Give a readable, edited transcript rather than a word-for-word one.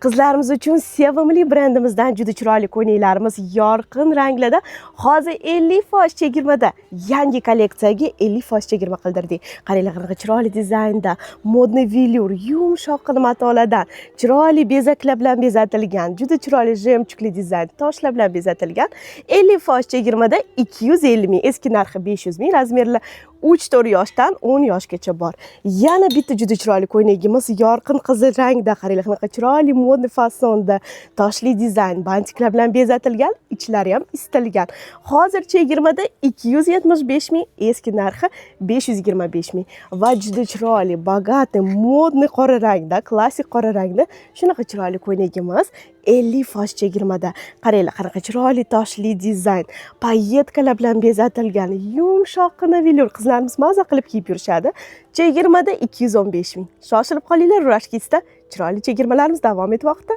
Qizlarimiz uchun sevimli brendimizdan juda chiroyli ko'ylaklarimiz yorqin ranglarda hozir 50% chegirmada. Yangi kolleksiyaga 50% chegirma qildirdik. Qaranglar qanaqa chiroyli dizaynda, modniy velour, yumshoq matolardan, chiroyli bezaklar bilan bezatilgan, juda chiroyli jemchukli dizayn, toshlar bilan bezatilgan. 50% chegirmada 250 ming, eski narxi 500 ming, razmerlar 3-4 yoshdan 10 yoshgacha bor. Yana bitta juda chiroyli ko'ylagimiz yorqin qizil rangda, qaranglar qanaqa chiroyli modniy fasonda, toshli dizayn, bantiklar bilan bezatilgan, ichlari ham istalgan. Hozir chegirmada 275 ming, eski narxi 525 ming. Va juda chiroyli, bogatый, modniy qora rangda, klassik qora rangda shunaqa chiroyli ko'ylagimiz 50% chegirmada. Qaranglar qanaqa chiroyli toshli dizayn, payyetkalar bilan bezatilgan, yumshoqqina velour. Qizlarimiz maza qilib kiyib yurishadi. Chegirmada 215 ming. Shoshilib qolinglar, Rurashkitsda chiroyli chegirmalarimiz davom etmoqda.